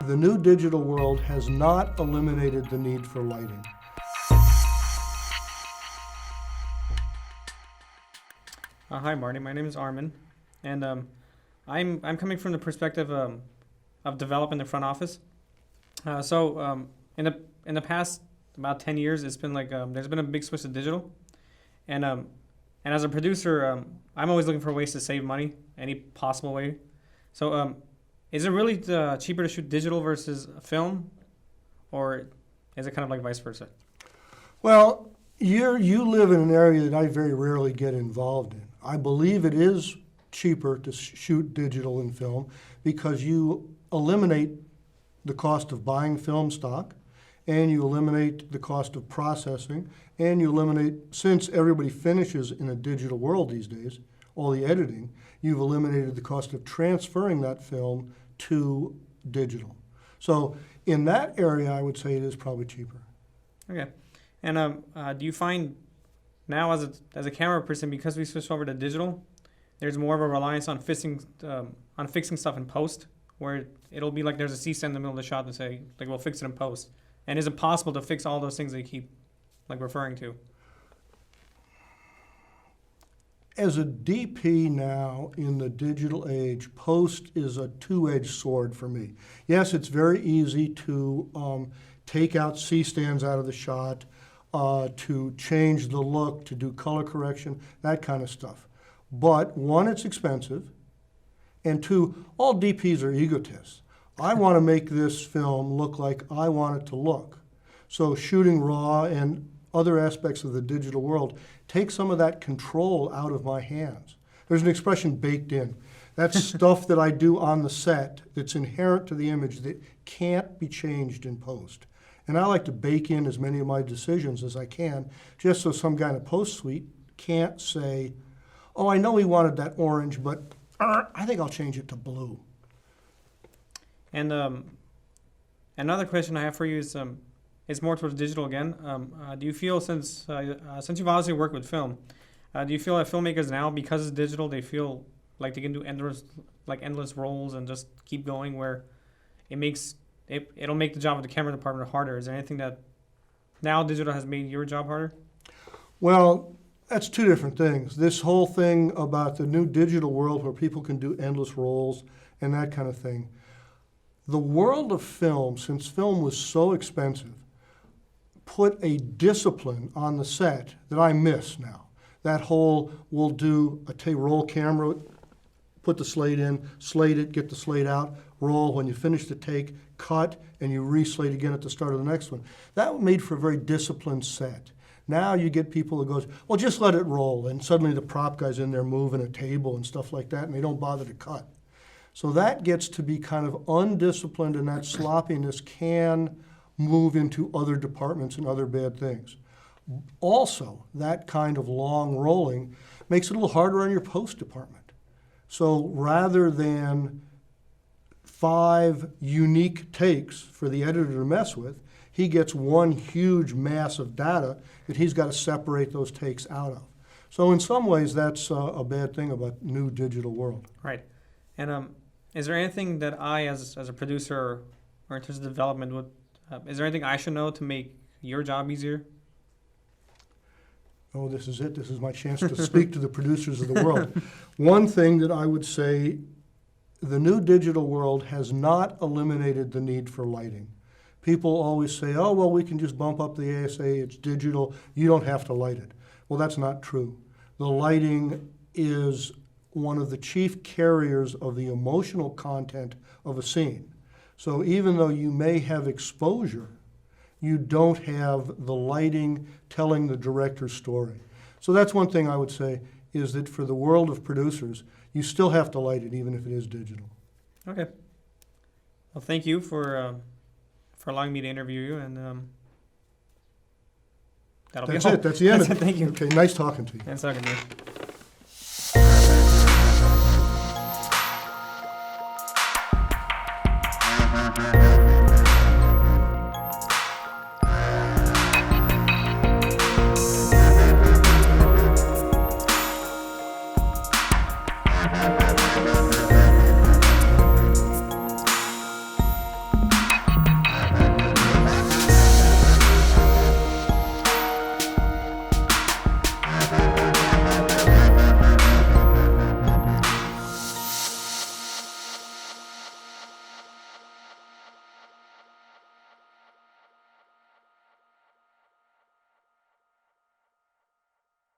The new digital world has not eliminated the need for lighting. Hi, Marty. My name is Armen, and I'm coming from the perspective of developing the front office. In the past about 10 years, it's been like there's been a big switch to digital, and as a producer, I'm always looking for ways to save money, any possible way. So, is it really cheaper to shoot digital versus film, or is it kind of like vice versa? Well, you live in an area that I very rarely get involved in. I believe it is cheaper to shoot digital and film because you eliminate the cost of buying film stock, and you eliminate the cost of processing, and you eliminate, since everybody finishes in a digital world these days, all the editing, you've eliminated the cost of transferring that film to digital. So in that area, I would say it is probably cheaper. Okay. And do you find now as a camera person, because we switched over to digital, there's more of a reliance on fixing stuff in post, where it'll be like there's a C-stand in the middle of the shot to say, like, we'll fix it in post. And is it possible to fix all those things they keep like referring to? As a DP now in the digital age, post is a two-edged sword for me. Yes, it's very easy to take out C-stands out of the shot, to change the look, to do color correction, that kind of stuff. But one, it's expensive, and two, all DPs are egotists. I want to make this film look like I want it to look. So shooting raw and other aspects of the digital world take some of that control out of my hands. There's an expression, baked in. That's stuff that I do on the set that's inherent to the image that can't be changed in post. And I like to bake in as many of my decisions as I can, just so some guy in a post suite can't say, oh, I know he wanted that orange, but I think I'll change it to blue. And another question I have for you is more towards digital again. Do you feel, since you've obviously worked with film, do you feel that filmmakers now, because it's digital, they feel like they can do endless rolls and just keep going, where it'll make the job of the camera department harder? Is there anything that now digital has made your job harder? Well, that's two different things. This whole thing about the new digital world where people can do endless rolls and that kind of thing. The world of film, since film was so expensive, put a discipline on the set that I miss now. That whole, we'll do a roll camera, put the slate in, slate it, get the slate out, roll. When you finish the take, cut, and you re-slate again at the start of the next one. That made for a very disciplined set. Now you get people that goes, well, just let it roll, and suddenly the prop guy's in there moving a table and stuff like that, and they don't bother to cut. So that gets to be kind of undisciplined, and that sloppiness can move into other departments and other bad things. Also, that kind of long rolling makes it a little harder on your post department. So rather than 5 unique takes for the editor to mess with, he gets one huge mass of data that he's got to separate those takes out of. So in some ways, that's a bad thing about new digital world. Right. And is there anything that I, as a producer or in terms of development, is there anything I should know to make your job easier? Oh, this is it. This is my chance to speak to the producers of the world. One thing that I would say, the new digital world has not eliminated the need for lighting. People always say, oh, well, we can just bump up the ASA, it's digital, you don't have to light it. Well, that's not true. The lighting is one of the chief carriers of the emotional content of a scene. So even though you may have exposure, you don't have the lighting telling the director's story. So that's one thing I would say, is that for the world of producers, you still have to light it even if it is digital. Okay. Well, thank you for allowing me to interview you, and that'll That's be all. it. That's the end of it. Thank you. Okay, nice talking to you. Nice talking to you. Thank you.